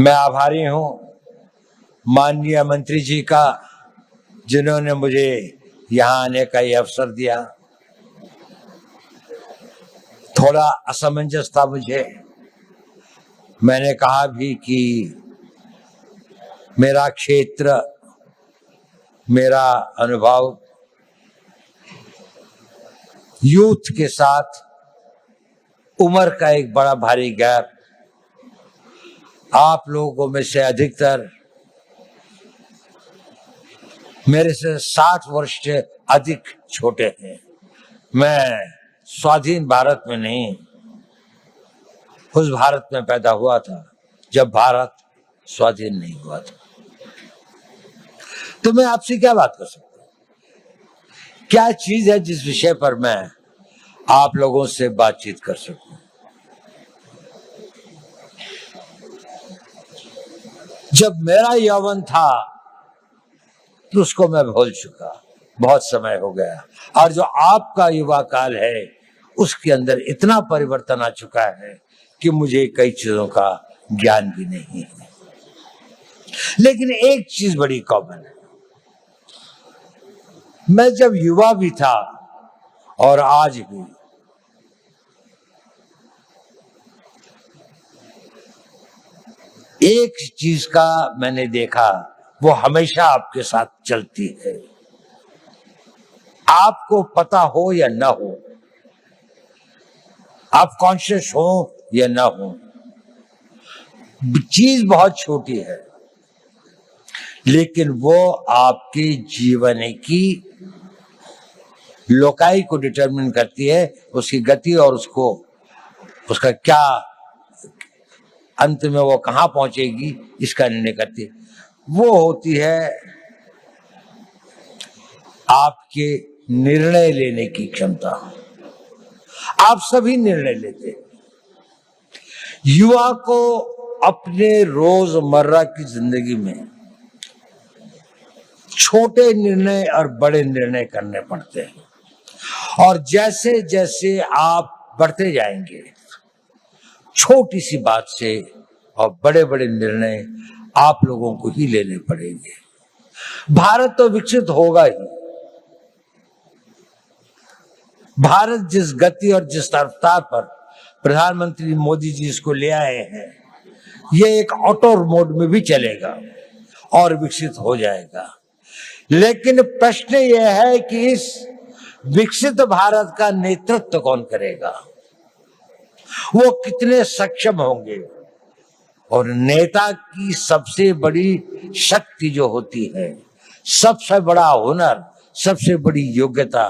मैं आभारी हूं माननीय मंत्री जी का, जिन्होंने मुझे यहां आने का ये अवसर दिया। थोड़ा असमंजस था मुझे, मैंने कहा भी कि मेरा क्षेत्र, मेरा अनुभव यूथ के साथ उम्र का एक बड़ा भारी गैप, आप लोगों में से अधिकतर मेरे से 60 वर्ष से अधिक छोटे हैं। मैं स्वाधीन भारत में नहीं, उस भारत में पैदा हुआ था जब भारत स्वाधीन नहीं हुआ था। तो मैं आपसे क्या बात कर सकता हूं? क्या चीज है जिस विषय पर मैं आप लोगों से बातचीत कर सकूं? जब मेरा यौवन था तो उसको मैं भूल चुका, बहुत समय हो गया। और जो आपका युवा काल है उसके अंदर इतना परिवर्तन आ चुका है कि मुझे कई चीजों का ज्ञान भी नहीं है। लेकिन एक चीज बड़ी कॉमन है, मैं जब युवा भी था और आज भी एक चीज का मैंने देखा, वो हमेशा आपके साथ चलती है। आपको पता हो या ना हो, आप कॉन्शियस हो या ना हो, चीज बहुत छोटी है लेकिन वो आपके जीवन की लोकाई को डिटरमिन करती है, उसकी गति और उसका क्या अंत में वो कहां पहुंचेगी इसका निर्णय करती है। वो होती है आपके निर्णय लेने की क्षमता। आप सभी निर्णय लेते हैं। युवा को अपने रोजमर्रा की जिंदगी में छोटे निर्णय और बड़े निर्णय करने पड़ते हैं, और जैसे जैसे आप बढ़ते जाएंगे, छोटी सी बात से और बड़े बड़े निर्णय आप लोगों को ही लेने पड़ेंगे। भारत तो विकसित होगा ही। भारत जिस गति और जिस रफ्तार पर प्रधानमंत्री मोदी जी इसको ले आए हैं, ये एक ऑटो मोड में भी चलेगा और विकसित हो जाएगा। लेकिन प्रश्न यह है कि इस विकसित भारत का नेतृत्व कौन करेगा, वो कितने सक्षम होंगे। और नेता की सबसे बड़ी शक्ति जो होती है, सबसे बड़ा हुनर, सबसे बड़ी योग्यता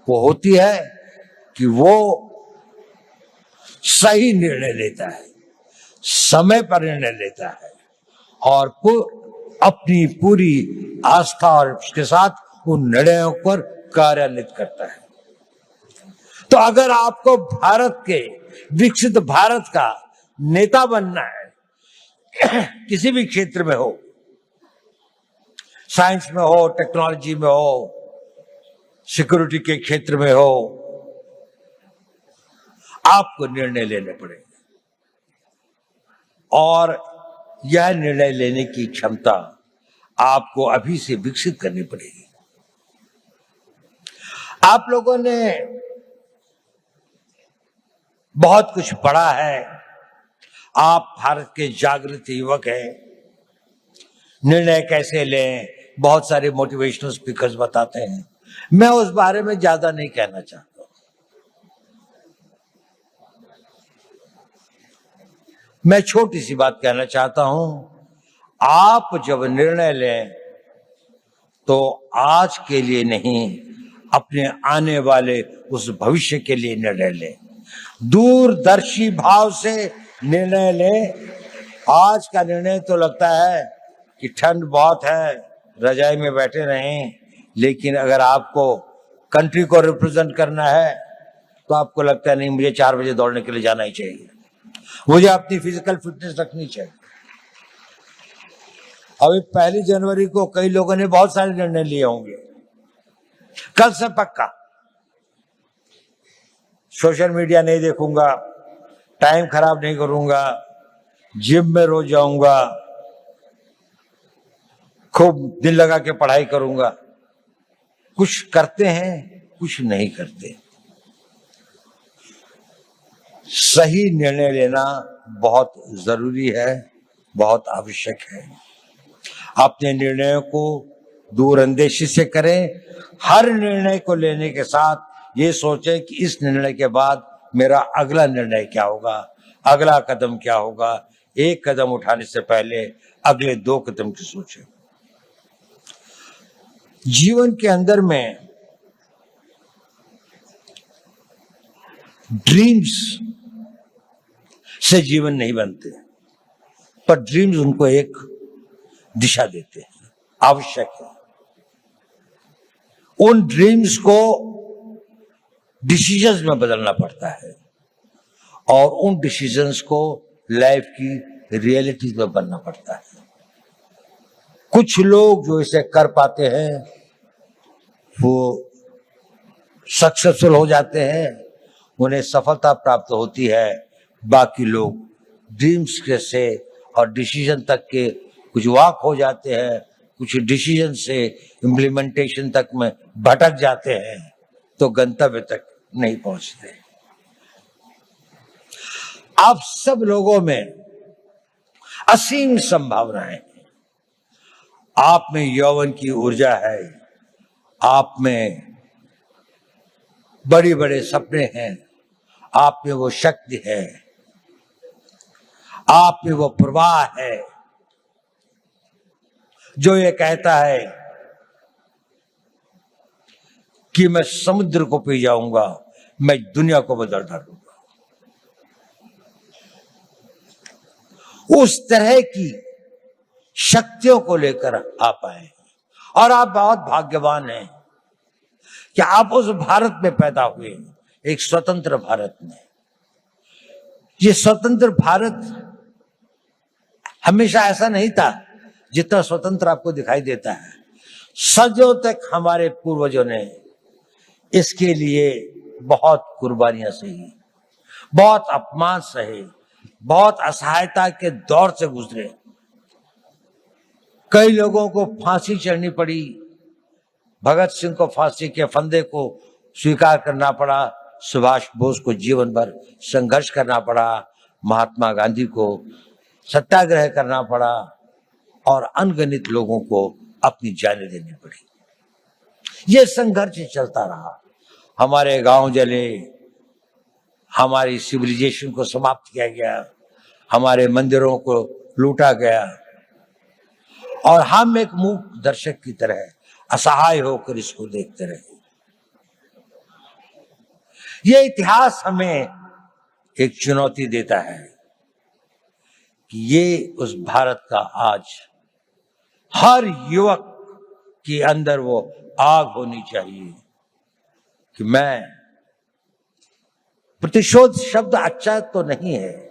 वो होती है कि वो सही निर्णय लेता है, समय पर निर्णय लेता है और अपनी पूरी आस्था और उसके साथ उन निर्णयों पर कार्यान्वित करता है। तो अगर आपको भारत के विकसित भारत का नेता बनना है, किसी भी क्षेत्र में हो, साइंस में हो, टेक्नोलॉजी में हो, सिक्योरिटी के क्षेत्र में हो, आपको निर्णय लेने पड़ेंगे और यह निर्णय लेने की क्षमता आपको अभी से विकसित करनी पड़ेगी। आप लोगों ने बहुत कुछ पढ़ा है, आप भारत के जागृत युवक हैं। निर्णय कैसे लें, बहुत सारे मोटिवेशनल स्पीकर्स बताते हैं, मैं उस बारे में ज्यादा नहीं कहना चाहता। मैं छोटी सी बात कहना चाहता हूं, आप जब निर्णय लें तो आज के लिए नहीं, अपने आने वाले उस भविष्य के लिए निर्णय लें। दूरदर्शी भाव से निर्णय लें। आज का निर्णय तो लगता है कि ठंड बहुत है, रजाई में बैठे रहें, लेकिन अगर आपको कंट्री को रिप्रेजेंट करना है तो आपको लगता है नहीं, मुझे 4 बजे दौड़ने के लिए जाना ही चाहिए, मुझे अपनी फिजिकल फिटनेस रखनी चाहिए। अभी 1 जनवरी को कई लोगों ने बहुत सारे निर्णय लिए होंगे। कल से पक्का सोशल मीडिया नहीं देखूंगा, टाइम खराब नहीं करूंगा, जिम में रोज जाऊंगा, खूब दिल लगा के पढ़ाई करूंगा। कुछ करते हैं, कुछ नहीं करते। सही निर्णय लेना बहुत जरूरी है, बहुत आवश्यक है। अपने निर्णयों को दूरअंदेशी से करें। हर निर्णय को लेने के साथ ये सोचें कि इस निर्णय के बाद मेरा अगला निर्णय क्या होगा, अगला कदम क्या होगा। एक कदम उठाने से पहले अगले 2 कदम की सोचें। जीवन के अंदर में ड्रीम्स से जीवन नहीं बनते, पर ड्रीम्स उनको एक दिशा देते हैं, आवश्यक है। उन ड्रीम्स को डिसीजंस में बदलना पड़ता है और उन डिसीजंस को लाइफ की रियलिटीज में बनना पड़ता है। कुछ लोग जो इसे कर पाते हैं वो सक्सेसफुल हो जाते हैं, उन्हें सफलता प्राप्त होती है। बाकी लोग ड्रीम्स के से और डिसीजन तक के कुछ वाक हो जाते हैं, कुछ डिसीजन से इम्प्लीमेंटेशन तक में भटक जाते हैं, तो गंतव्य तक नहीं पहुंचते। आप सब लोगों में असीम संभावनाएं हैं। आप में यौवन की ऊर्जा है, आप में बड़े बड़े सपने हैं, आप में वो शक्ति है, आप में वो प्रवाह है जो ये कहता है कि मैं समुद्र को पी जाऊंगा, मैं दुनिया को बदल डालूंगा। उस तरह की शक्तियों को लेकर आप आए और आप बहुत भाग्यवान हैं कि आप उस भारत में पैदा हुए, एक स्वतंत्र भारत में। ये स्वतंत्र भारत हमेशा ऐसा नहीं था जितना स्वतंत्र आपको दिखाई देता है। सदियों तक हमारे पूर्वजों ने इसके लिए बहुत कुर्बानियां सही, बहुत अपमान सहे, बहुत असहायता के दौर से गुजरे। कई लोगों को फांसी चढ़नी पड़ी, भगत सिंह को फांसी के फंदे को स्वीकार करना पड़ा, सुभाष बोस को जीवन भर संघर्ष करना पड़ा, महात्मा गांधी को सत्याग्रह करना पड़ा और अनगिनत लोगों को अपनी जानें देनी पड़ी। यह संघर्ष चलता रहा। हमारे गांव जले, हमारी सिविलाइजेशन को समाप्त किया गया, हमारे मंदिरों को लूटा गया और हम एक मूक दर्शक की तरह असहाय होकर इसको देखते रहे। यह इतिहास हमें एक चुनौती देता है कि ये उस भारत का आज हर युवक के अंदर वो आग होनी चाहिए कि मैं, प्रतिशोध शब्द अच्छा तो नहीं है,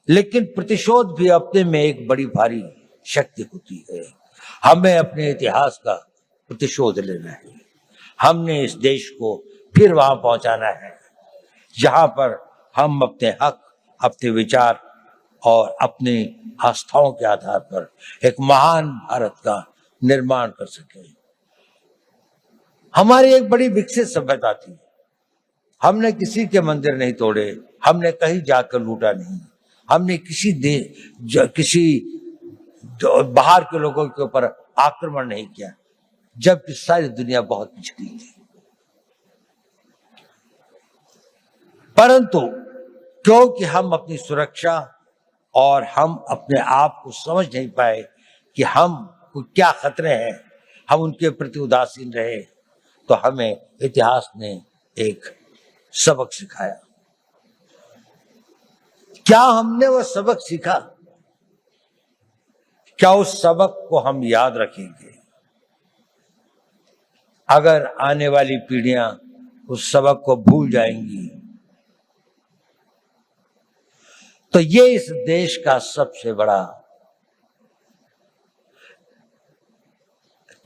लेकिन प्रतिशोध भी अपने में एक बड़ी भारी शक्ति होती है। हमें अपने इतिहास का प्रतिशोध लेना है। हमने इस देश को फिर वहां पहुंचाना है जहां पर हम अपने हक, अपने विचार और अपनी आस्थाओं के आधार पर एक महान भारत का निर्माण कर सके। हमारी एक बड़ी विकसित सभ्यता थी। हमने किसी के मंदिर नहीं तोड़े, हमने कहीं जाकर लूटा नहीं, हमने किसी बाहर के लोगों के ऊपर आक्रमण नहीं किया, जबकि सारी दुनिया बहुत पिछड़ी थी। परंतु क्योंकि हम अपनी सुरक्षा और हम अपने आप को समझ नहीं पाए कि हम को क्या खतरे हैं, हम उनके प्रति उदासीन रहे, तो हमें इतिहास ने एक सबक सिखाया। क्या हमने वो सबक सीखा? क्या उस सबक को हम याद रखेंगे? अगर आने वाली पीढ़ियां उस सबक को भूल जाएंगी तो ये इस देश का सबसे बड़ा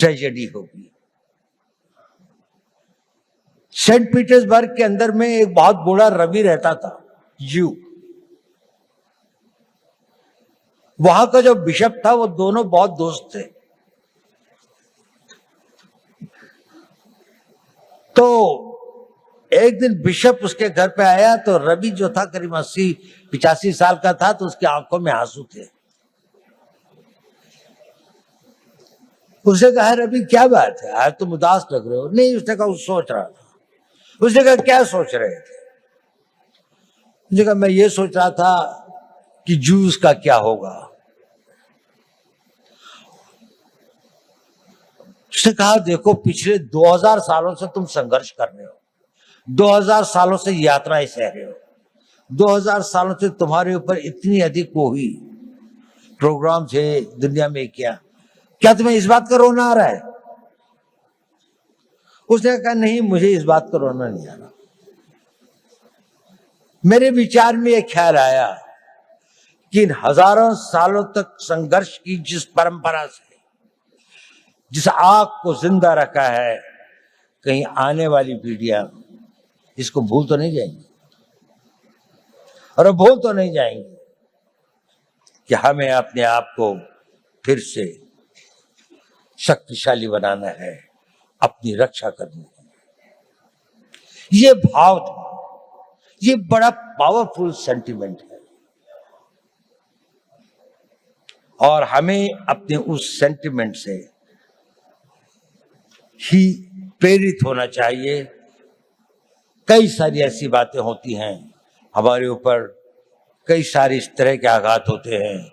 ट्रेजेडी होगी। सेंट पीटर्सबर्ग के अंदर में एक बहुत बूढ़ा रवि रहता था, जू। वहां का जो बिशप था वो दोनों बहुत दोस्त थे। तो एक दिन बिशप उसके घर पे आया तो रवि जो था करीब 80-85 साल का था, तो उसकी आंखों में आंसू थे। उसने कहा, रवि क्या बात है, आज तुम उदास लग रहे हो। नहीं, उसने कहा सोच रहा था। उसने कहा क्या सोच रहे थे। उसने कहा मैं ये सोच रहा था कि जूस का क्या होगा। उसने कहा देखो पिछले 2000 सालों से तुम संघर्ष कर रहे हो, 2000 सालों से यात्राएं सह रहे हो, 2000 सालों से तुम्हारे ऊपर इतनी अधिक वो हुई प्रोग्राम थे दुनिया में, क्या तुम्हें इस बात का रोना आ रहा है। उसने कहा नहीं, मुझे इस बात का रोना नहीं आ रहा। मेरे विचार में यह ख्याल आया कि इन हजारों सालों तक संघर्ष की जिस परंपरा से, जिस आग को जिंदा रखा है, कहीं आने वाली पीढ़ियां इसको भूल तो नहीं जाएंगी, और भूल तो नहीं जाएंगी कि हमें अपने आप को फिर से शक्तिशाली बनाना है, अपनी रक्षा करनी है। ये भाव था, ये बड़ा पावरफुल सेंटिमेंट है, और हमें अपने उस सेंटिमेंट से ही प्रेरित होना चाहिए। कई सारी ऐसी बातें होती हैं हमारे ऊपर, कई सारे इस तरह के आघात होते हैं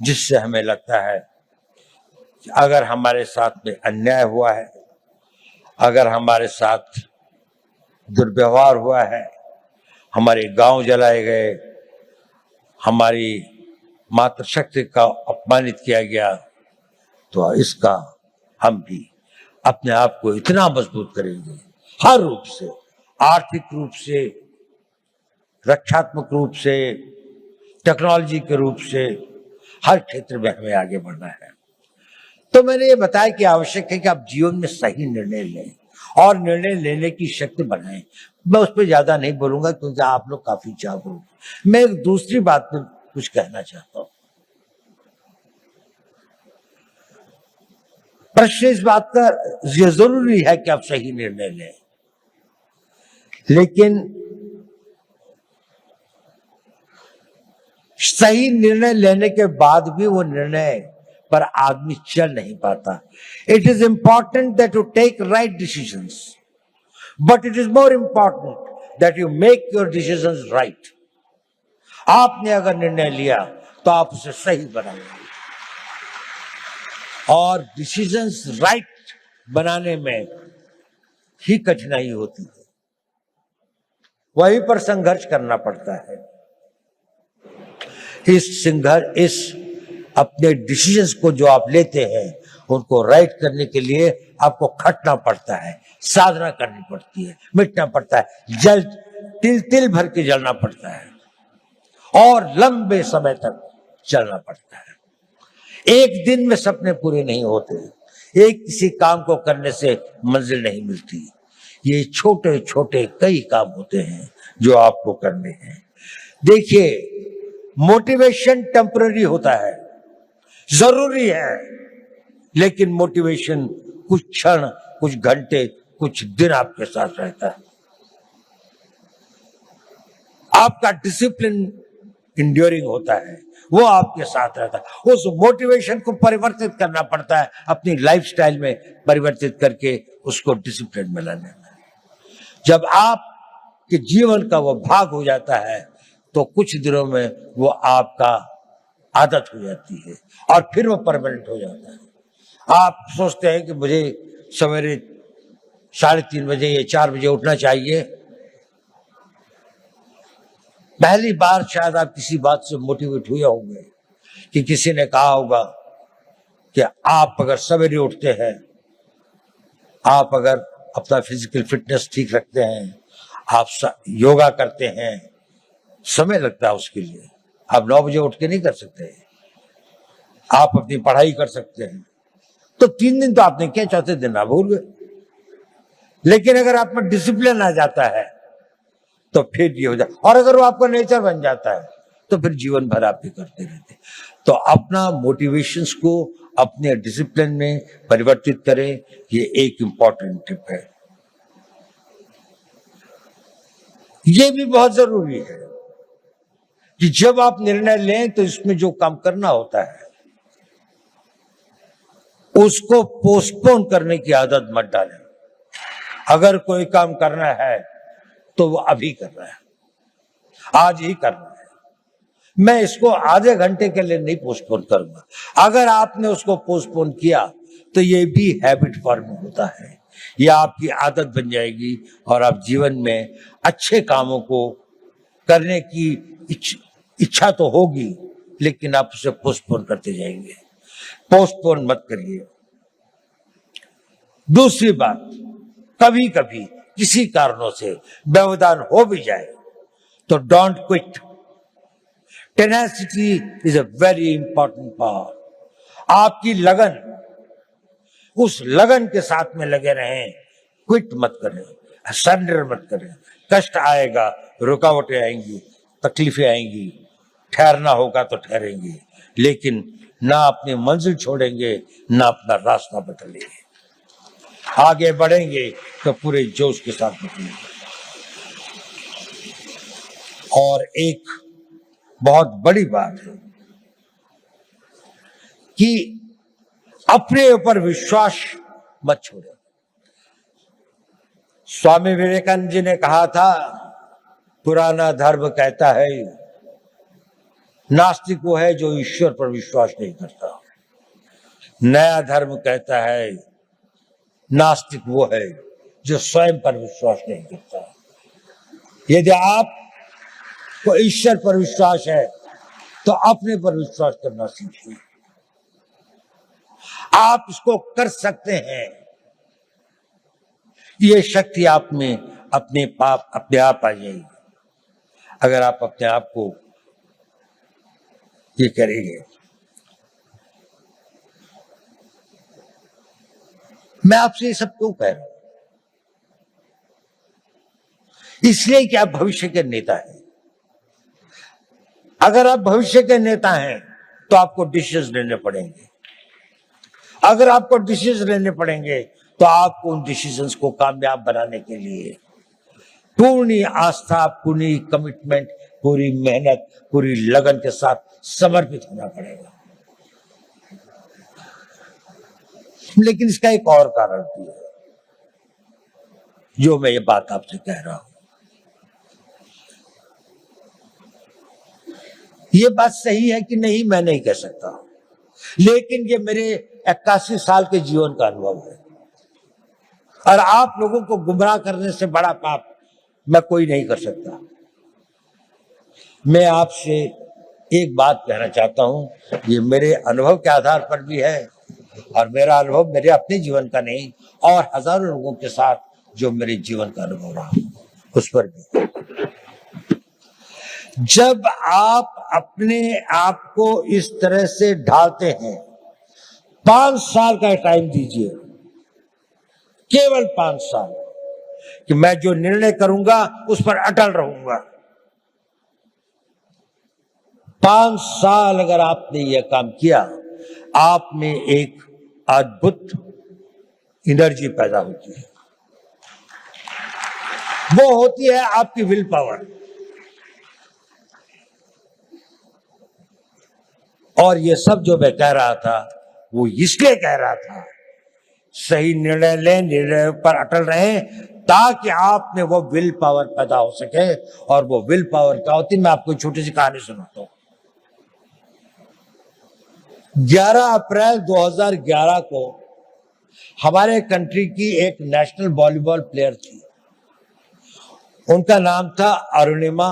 जिससे हमें लगता है कि अगर हमारे साथ में अन्याय हुआ है, अगर हमारे साथ दुर्व्यवहार हुआ है, हमारे गांव जलाए गए, हमारी मातृशक्ति का अपमानित किया गया, तो इसका हम भी अपने आप को इतना मजबूत करेंगे, हर रूप से, आर्थिक रूप से, रक्षात्मक रूप से, टेक्नोलॉजी के रूप से, हर क्षेत्र में हमें आगे बढ़ना है। तो मैंने ये बताया कि आवश्यक है कि आप जीवन में सही निर्णय लें और निर्णय लेने की शक्ति बढ़ाएं। मैं उस पर ज्यादा नहीं बोलूंगा क्योंकि आप लोग काफी जागरूक। मैं एक दूसरी बात पर कुछ कहना चाहता हूं। प्रश्न इस बात का, ये जरूरी है कि आप सही निर्णय लें, लेकिन सही निर्णय लेने के बाद भी वो निर्णय पर आदमी चल नहीं पाता। It is important that you take right decisions, but it is more important that you make your decisions right. आपने अगर निर्णय लिया तो आप उसे सही बनाएंगे, और डिसीजंस राइट बनाने में ही कठिनाई होती है, वहीं पर संघर्ष करना पड़ता है। इस अपने डिसीजंस को जो आप लेते हैं उनको राइट करने के लिए आपको खटना पड़ता है, साधना करनी पड़ती है, मिटना पड़ता है, जल तिल तिल भर के जलना पड़ता है, और लंबे समय तक चलना पड़ता है। एक दिन में सपने पूरे नहीं होते, एक किसी काम को करने से मंजिल नहीं मिलती। ये छोटे छोटे कई काम होते हैं जो आपको करने हैं। देखिए, मोटिवेशन टेम्पररी होता है, जरूरी है, लेकिन मोटिवेशन कुछ क्षण, कुछ घंटे, कुछ दिन आपके साथ रहता है। आपका डिसिप्लिन इंड्योरिंग होता है, वो आपके साथ रहता है। उस मोटिवेशन को परिवर्तित करना पड़ता है, अपनी लाइफस्टाइल में परिवर्तित करके उसको डिसिप्लिन में लाने में। जब आपके जीवन का वो भाग हो जाता है तो कुछ दिनों में वो आपका आदत हो जाती है, और फिर वो परमानेंट हो जाता है। आप सोचते हैं कि मुझे सवेरे 3:30 बजे या 4 बजे उठना चाहिए। पहली बार शायद आप किसी बात से मोटिवेट हुए होंगे कि किसी ने कहा होगा कि आप अगर सवेरे उठते हैं, आप अगर अपना फिजिकल फिटनेस ठीक रखते हैं, आप योगा करते हैं, समय लगता है उसके लिए, आप 9 बजे उठ के नहीं कर सकते, आप अपनी पढ़ाई कर सकते हैं। तो 3 दिन तो आपने किया, चौथे दिन आप भूल गए। लेकिन अगर आप में डिसिप्लिन आ जाता है तो फिर ये हो जाए, और अगर वो आपका नेचर बन जाता है तो फिर जीवन भर आप भी करते रहते। तो अपना मोटिवेशंस को अपने डिसिप्लिन में परिवर्तित करें। ये एक इंपॉर्टेंट टिप है। ये भी बहुत जरूरी है कि जब आप निर्णय लें तो इसमें जो काम करना होता है उसको पोस्टपोन करने की आदत मत डालें। अगर कोई काम करना है तो वो अभी करना है, आज ही करना है। मैं इसको आधे घंटे के लिए नहीं पोस्टपोन करूंगा। अगर आपने उसको पोस्टपोन किया तो ये भी हैबिट फॉर्मिंग होता है, यह आपकी आदत बन जाएगी और आप जीवन में अच्छे कामों को करने की इच्छा तो होगी, लेकिन आप उसे पोस्टपोन करते जाएंगे। पोस्टपोन मत करिए। दूसरी बात, कभी कभी किसी कारणों से व्यवधान हो भी जाए तो don't quit. Tenacity is a very important power. आपकी लगन, उस लगन के साथ में लगे रहें, क्विट मत करें, सरेंडर मत करें। कष्ट आएगा, रुकावटें आएंगी, तकलीफें आएंगी, ठहरना होगा तो ठहरेंगे, लेकिन ना अपनी मंजिल छोड़ेंगे, ना अपना रास्ता बदलेंगे। आगे बढ़ेंगे तो पूरे जोश के साथ बढ़ेंगे। और एक बहुत बड़ी बात है कि अपने ऊपर विश्वास मत छोड़ो। स्वामी विवेकानंद जी ने कहा था, पुराना धर्म कहता है नास्तिक वो है जो ईश्वर पर विश्वास नहीं करता। नया धर्म कहता है नास्तिक वो है जो स्वयं पर विश्वास नहीं करता। यदि आपको ईश्वर पर विश्वास है तो अपने पर विश्वास करना सीखिए। आप इसको कर सकते हैं। ये शक्ति आप में अपने आप आ जाएगी अगर आप अपने आप को ये करेंगे। मैं आपसे ये सब क्यों कह रहा हूं? इसलिए कि आप भविष्य के नेता हैं। अगर आप भविष्य के नेता हैं तो आपको डिसीजन लेने पड़ेंगे। अगर आपको डिसीजन लेने पड़ेंगे तो आपको उन डिसीजंस को कामयाब बनाने के लिए पूरी आस्था, पूरी कमिटमेंट, पूरी मेहनत, पूरी लगन के साथ समर्पित होना पड़ेगा। लेकिन इसका एक और कारण भी है जो मैं ये बात आपसे कह रहा हूं। ये बात सही है कि नहीं मैं नहीं कह सकता, लेकिन ये मेरे 81 साल के जीवन का अनुभव है। और आप लोगों को गुमराह करने से बड़ा पाप मैं कोई नहीं कर सकता। मैं आपसे एक बात कहना चाहता हूं, ये मेरे अनुभव के आधार पर भी है और मेरा अनुभव मेरे अपने जीवन का नहीं और हजारों लोगों के साथ जो मेरे जीवन का अनुभव रहा उस पर भी। जब आप अपने आप को इस तरह से ढालते हैं, 5 साल का टाइम दीजिए, केवल 5 साल, कि मैं जो निर्णय करूंगा उस पर अटल रहूंगा। 5 साल अगर आपने यह काम किया, आप में एक अद्भुत एनर्जी पैदा होती है। वो होती है आपकी विल पावर। और ये सब जो मैं कह रहा था वो इसलिए कह रहा था, सही निर्णय लें, निर्णय पर अटल रहें, ताकि आप में वो विल पावर पैदा हो सके। और वो विल पावर क्या होती है, मैं आपको छोटी सी कहानी सुनाता हूं। 11 अप्रैल 2011 को हमारे कंट्री की एक नेशनल वॉलीबॉल प्लेयर थी। उनका नाम था अरुणिमा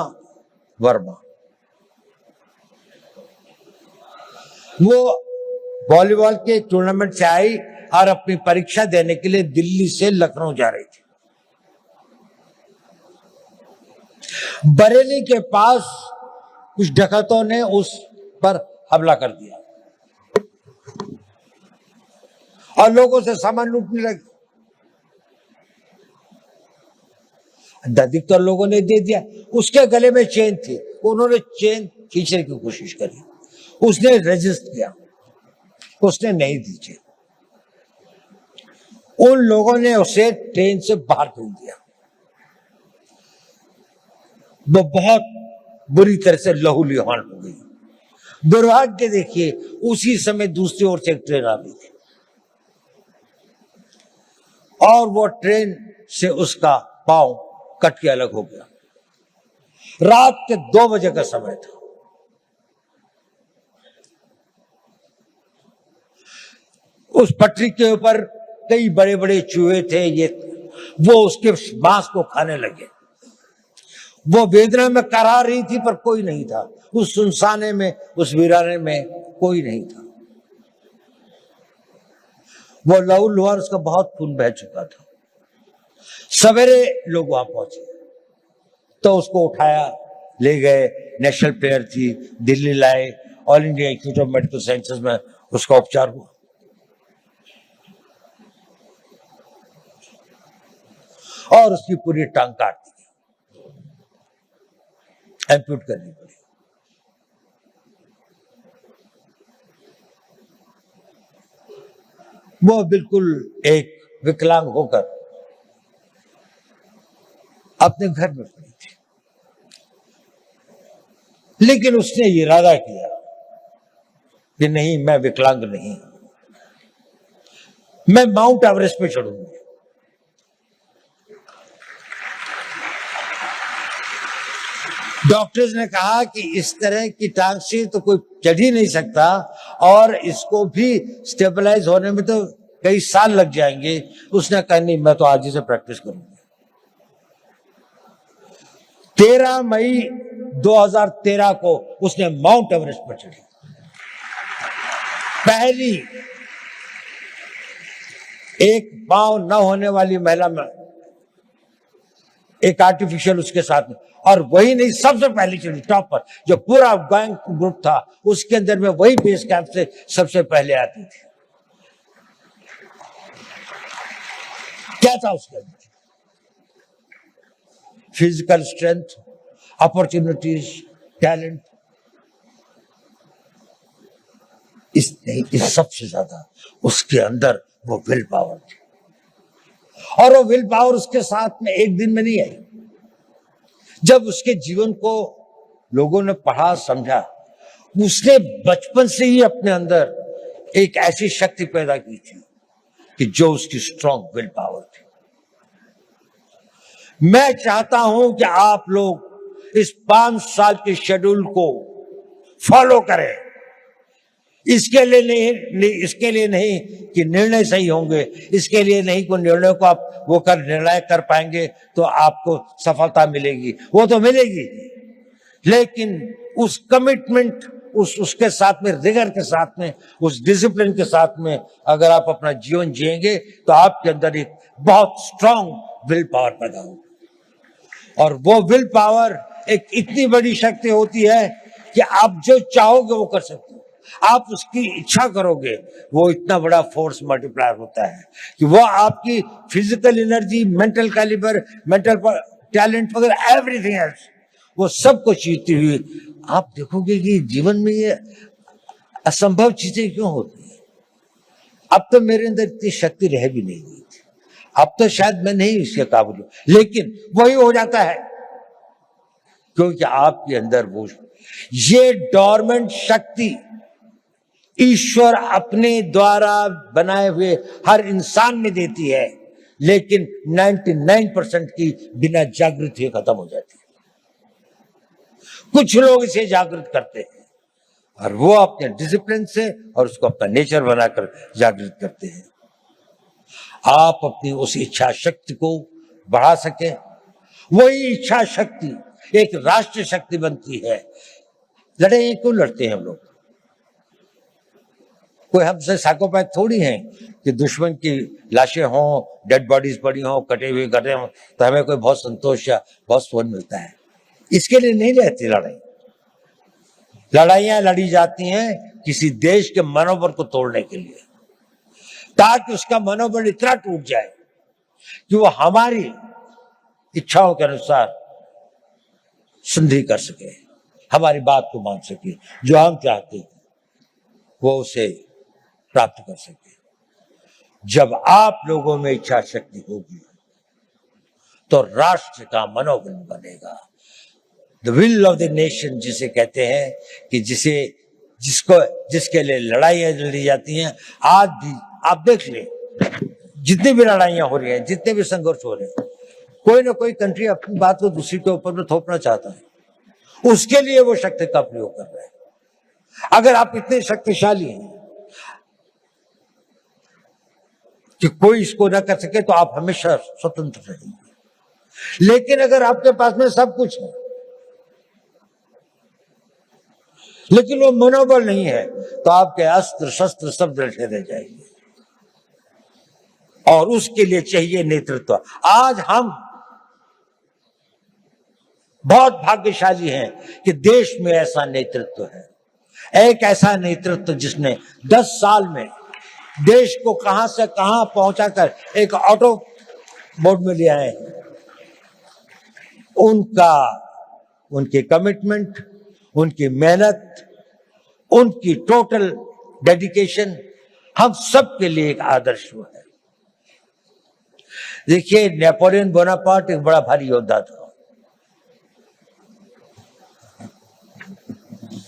वर्मा। वो वॉलीबॉल के टूर्नामेंट से आई और अपनी परीक्षा देने के लिए दिल्ली से लखनऊ जा रही थी। बरेली के पास कुछ डकैतों ने उस पर हमला कर दिया और लोगों से सामान लूटने लगे। अधिकतर लोगों ने दे दिया। उसके गले में चेन थी, उन्होंने चेन खींचने की कोशिश करी, उसने रेजिस्ट किया, उसने नहीं दीजिए। उन लोगों ने उसे ट्रेन से बाहर कर दिया। वो बहुत बुरी तरह से लहूलुहान हो गई। दुर्भाग्य देखिए, उसी समय दूसरी ओर से एक ट्रेन आ गई थी और वो ट्रेन से उसका पांव कट के अलग हो गया। रात के 2 बजे का समय था। उस पटरी के ऊपर कई बड़े बड़े चूहे थे, वो उसके मांस को खाने लगे। वो वेदना में करा रही थी पर कोई नहीं था। उस सुनसाने में, उस वीराने में कोई नहीं था। वो लहूलुहान, उसका बहुत खून बह चुका था। सवेरे लोग वहां पहुंचे तो उसको उठाया, ले गए। नेशनल प्लेयर थी, दिल्ली लाए, all India institute of medical sciences में उसका उपचार हुआ और उसकी पूरी टांग काट दी, एम्प्यूट करनी पड़ी। वो बिल्कुल एक विकलांग होकर अपने घर में पड़ी थी, लेकिन उसने इरादा किया कि नहीं, मैं विकलांग नहीं, मैं माउंट एवरेस्ट पे चढ़ूंगी। डॉक्टर्स ने कहा कि इस तरह की टांग से तो कोई चढ़ ही नहीं सकता और इसको भी स्टेबलाइज होने में तो कई साल लग जाएंगे। उसने कहा नहीं, मैं तो आज ही से प्रैक्टिस करूंगा। 13 मई 2013 को उसने माउंट एवरेस्ट पर चढ़ी। पहली एक पांव न होने वाली महिला में एक आर्टिफिशियल उसके साथ में, और वही नहीं, सबसे पहले चढ़ी टॉप पर। जो पूरा गैंग ग्रुप था उसके अंदर में वही बेस कैंप से सबसे पहले आती थी। क्या था उसके अंदर? Physical strength, opportunities, talent. इस सबसे ज्यादा उसके अंदर वो विल पावर थी, और वो विल पावर उसके साथ में एक दिन में नहीं आई। जब उसके जीवन को लोगों ने पढ़ा, समझा, उसने बचपन से ही अपने अंदर एक ऐसी शक्ति पैदा की थी कि जो उसकी स्ट्रॉन्ग विल पावर थी। मैं चाहता हूं कि आप लोग इस 5 साल के शेड्यूल को फॉलो करें। इसके लिए नहीं कि निर्णय सही होंगे, इसके लिए नहीं कि निर्णय को आप वो कर निर्णय कर पाएंगे तो आपको सफलता मिलेगी, वो तो मिलेगी, लेकिन उस कमिटमेंट, उसके साथ में, रिगर के साथ में, उस डिसिप्लिन के साथ में अगर आप अपना जीवन जिएंगे तो आपके अंदर एक बहुत स्ट्रांग विल पावर पैदा होगी। और वो विल पावर एक इतनी बड़ी शक्ति होती है कि आप जो चाहोगे वो कर सकते हो। आप उसकी इच्छा करोगे, वो इतना बड़ा फोर्स मल्टीप्लायर होता है कि वो आपकी physical energy, mental calibre, mental talent वगैरह, एवरीथिंग एल्स, वो सब कुछ जीतती हुई आप देखोगे कि जीवन में ये असंभव चीजें क्यों होती हैं। अब तो मेरे अंदर इतनी शक्ति रह भी नहीं गई थी, अब तो शायद मैं नहीं इसके काबिल हूं, लेकिन वही हो जाता है क्योंकि आपके अंदर वो ये डोरमेंट शक्ति ईश्वर अपने द्वारा बनाए हुए हर इंसान में देती है, लेकिन 99% की बिना जागृत हुए खत्म हो जाती है। कुछ लोग इसे जागृत करते हैं और वो अपने डिसिप्लिन से और उसको अपना नेचर बनाकर जागृत करते हैं। आप अपनी उस इच्छा शक्ति को बढ़ा सके, वही इच्छा शक्ति एक राष्ट्र शक्ति बनती है। लड़ाई क्यों लड़ते हैं हम लोग? कोई हमसे साइकोपैथ थोड़ी हैं कि दुश्मन की लाशें हों, डेड बॉडीज पड़ी हों, कटे हुए कटे हों तो हमें कोई बहुत संतोष या बहुत सुकून मिलता है। इसके लिए नहीं रहती लड़ाई। लड़ाइयां लड़ी जाती हैं किसी देश के मनोबल को तोड़ने के लिए, ताकि उसका मनोबल इतना टूट जाए कि वो हमारी इच्छाओं के अनुसार संधि कर सके, हमारी बात को मान सके, जो हम चाहते हैं। वो उसे प्राप्त कर सके। जब आप लोगों में इच्छा शक्ति होगी तो राष्ट्र का मनोबल बनेगा। The will of the nation जिसे कहते हैं कि जिसके लिए लड़ाइयां लड़ी जाती हैं। आज भी आप देख लें, जितनी भी लड़ाइयां हो रही हैं, जितने भी संघर्ष हो रहे हैं, कोई ना कोई कंट्री अपनी बात को दूसरी के ऊपर में थोपना चाहता है, उसके लिए वो शक्ति का प्रयोग कर रहे हैं। अगर आप इतने शक्तिशाली हैं कि कोई इसको ना कर सके तो आप हमेशा स्वतंत्र रहेंगे। लेकिन अगर आपके पास में सब कुछ है लेकिन वो मनोबल नहीं है तो आपके अस्त्र शस्त्र सब रखे रह जाएंगे। और उसके लिए चाहिए नेतृत्व। आज हम बहुत भाग्यशाली हैं कि देश में ऐसा नेतृत्व है, एक ऐसा नेतृत्व जिसने 10 साल में देश को कहां से कहां पहुंचाकर एक ऑटो मोड में ले आए हैं। उनकी कमिटमेंट, उनकी मेहनत, उनकी टोटल डेडिकेशन हम सब के लिए एक आदर्श है। देखिए, नेपोलियन बोनापार्ट एक बड़ा भारी योद्धा था।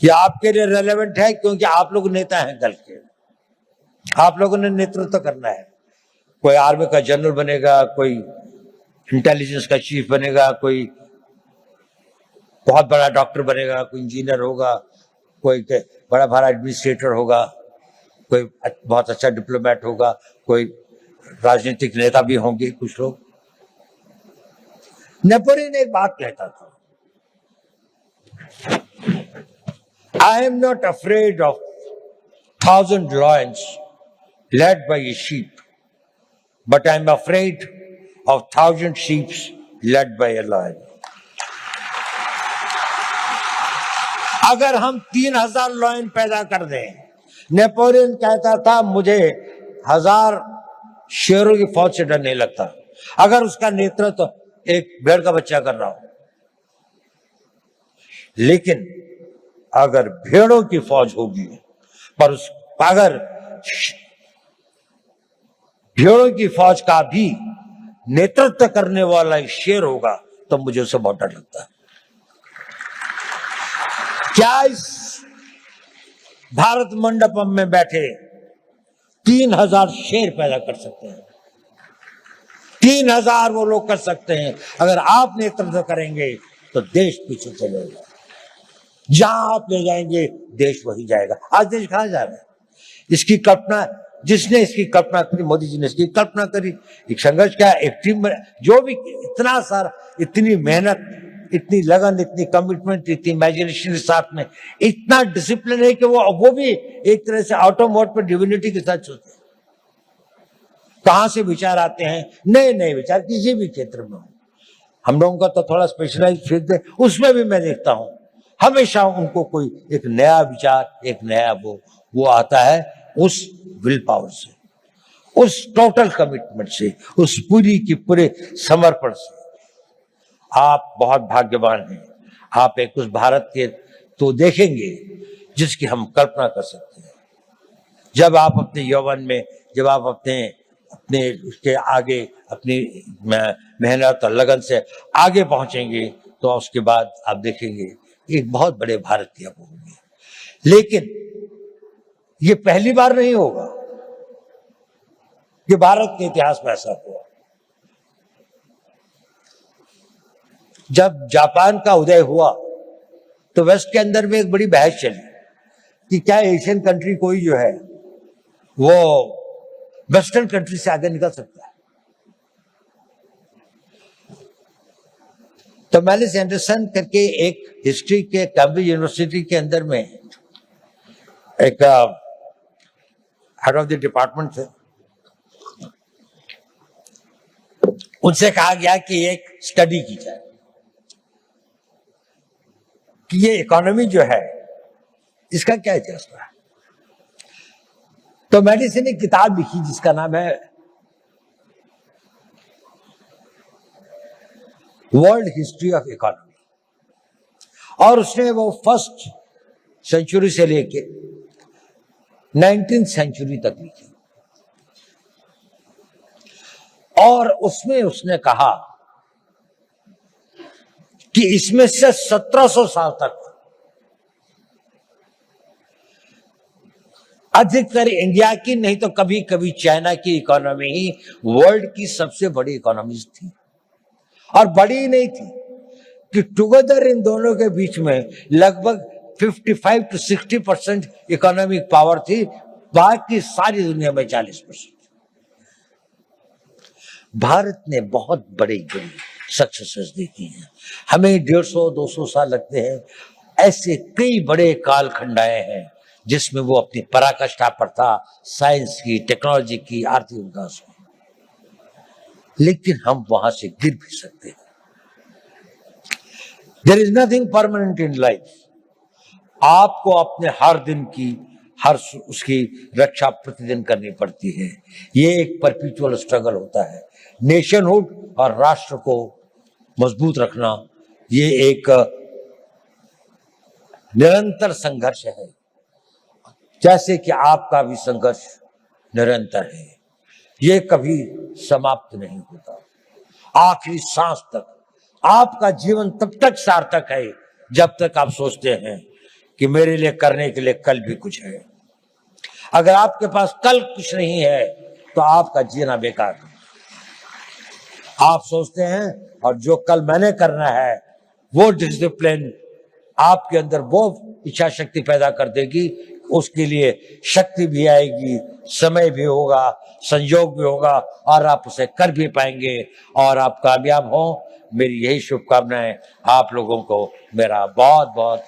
ये आपके लिए रेलेवेंट है क्योंकि आप लोग नेता हैं कल के, आप लोगों ने नेतृत्व करना है। कोई आर्मी का जनरल बनेगा, कोई इंटेलिजेंस का चीफ बनेगा, कोई बहुत बड़ा डॉक्टर बनेगा, कोई इंजीनियर होगा, कोई बड़ा बड़ा एडमिनिस्ट्रेटर होगा, कोई बहुत अच्छा डिप्लोमेट होगा, कोई राजनीतिक नेता भी होंगे कुछ लोग। नेपोलियन एक बात कहता था, I am not afraid of 1,000 lions led by a sheep, but I am afraid of 1,000 sheep led by a lion. अगर हम 3,000 लायन पैदा कर दें, नेपोलियन कहता था मुझे 1,000 शेरों की फौज से डर नहीं लगता अगर उसका नेतृत्व एक भेड़ का बच्चा कर रहा हो। लेकिन अगर भेड़ों की फौज होगी पर अगर भेड़ों की फौज का भी नेतृत्व करने वाला एक शेर होगा तो मुझे उसे बहुत डर लगता है। क्या इस भारत मंडपम में बैठे 3,000 शेर पैदा कर सकते हैं? 3,000 वो लोग कर सकते हैं। अगर आप नेतृत्व करेंगे तो देश पीछे चलेगा, जहां आप ले जाएंगे देश वही जाएगा। आज देश कहां जा रहा है? इसकी कल्पना जिसने इसकी कल्पना करी, मोदी जी ने इसकी कल्पना करी। एक संघर्ष क्या, एक टीम, जो भी इतना सारा, इतनी मेहनत, इतनी लगन, इतनी कमिटमेंट, इतनी इमेजिनेशन के साथ में इतना डिसिप्लिन है कि वो भी एक तरह से ऑटो मोड पर डिविनिटी के साथ चलते हैं। कहां से विचार आते हैं, नए नए विचार, किसी भी क्षेत्र में हो। हम लोगों का तो थोड़ा स्पेशलाइज फील्ड है, उसमें भी मैं देखता हूं हमेशा उनको कोई एक नया विचार, एक नया वो आता है उस विल पावर से, उस टोटल कमिटमेंट से, उस पूरी की पूरे समर्पण से। आप बहुत भाग्यवान हैं। आप एक उस भारत के तो देखेंगे जिसकी हम कल्पना कर सकते हैं। जब आप अपने यौवन में, जब आप अपने उसके आगे अपनी मेहनत और लगन से आगे पहुंचेंगे तो उसके बाद आप देखेंगे एक बहुत बड़े भारत की आप होंगे। लेकिन ये पहली बार नहीं होगा कि भारत के इतिहास में ऐसा हुआ। जब जापान का उदय हुआ तो वेस्ट के अंदर में एक बड़ी बहस चली कि क्या एशियन कंट्री कोई जो है वो वेस्टर्न कंट्री से आगे निकल सकता है। तो मैलिस एंडरसन करके एक हिस्ट्री के कैम्ब्रिज यूनिवर्सिटी के अंदर में एक हेड ऑफ द डिपार्टमेंट थे, उनसे कहा गया कि एक स्टडी की जाए कि ये इकोनॉमी जो है इसका क्या इतिहास रहा है। तो मैलिस ने एक किताब लिखी जिसका नाम है वर्ल्ड हिस्ट्री ऑफ इकोनॉमी, और उसने वो फर्स्ट सेंचुरी से लेके 19वीं सेंचुरी तक लिखी और उसमें उसने कहा कि इसमें से 1700 साल तक अधिकतर इंडिया की नहीं तो कभी कभी चाइना की इकोनॉमी ही वर्ल्ड की सबसे बड़ी इकोनॉमी थी। और बड़ी नहीं थी कि टुगेदर इन दोनों के बीच में लगभग 55 to 60% इकोनॉमिक पावर थी, बाकी सारी दुनिया में 40%। भारत ने बहुत बड़ी बड़ी सक्सेसेस देखी हैं। हमें 150-200 साल लगते हैं। ऐसे कई बड़े कालखंड आए हैं जिसमें वो अपनी पराकाष्ठा पर था, साइंस की, टेक्नोलॉजी की, आर्थिक विकास की, लेकिन हम वहां से गिर भी सकते हैं। There is nothing permanent in life. आपको अपने हर दिन की उसकी रक्षा प्रतिदिन करनी पड़ती है। ये एक परपेचुअल स्ट्रगल होता है। नेशनहुड और राष्ट्र को मजबूत रखना ये एक निरंतर संघर्ष है, जैसे कि आपका भी संघर्ष निरंतर है। ये कभी समाप्त नहीं होता। आखिरी सांस तक आपका जीवन तब तक सार्थक है जब तक आप सोचते हैं कि मेरे लिए करने के लिए कल भी कुछ है। अगर आपके पास कल कुछ नहीं है तो आपका जीना बेकार है। आप सोचते हैं और जो कल मैंने करना है वो डिसिप्लिन आपके अंदर वो इच्छा शक्ति पैदा कर देगी। उसके लिए शक्ति भी आएगी, समय भी होगा, संयोग भी होगा और आप उसे कर भी पाएंगे और आप कामयाब हो। मेरी यही शुभकामनाएं आप लोगों को। मेरा बहुत बहुत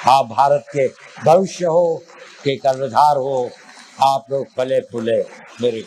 आप भारत के भविष्य हो, के कर्णधार हो, आप लोग फले फूले मेरे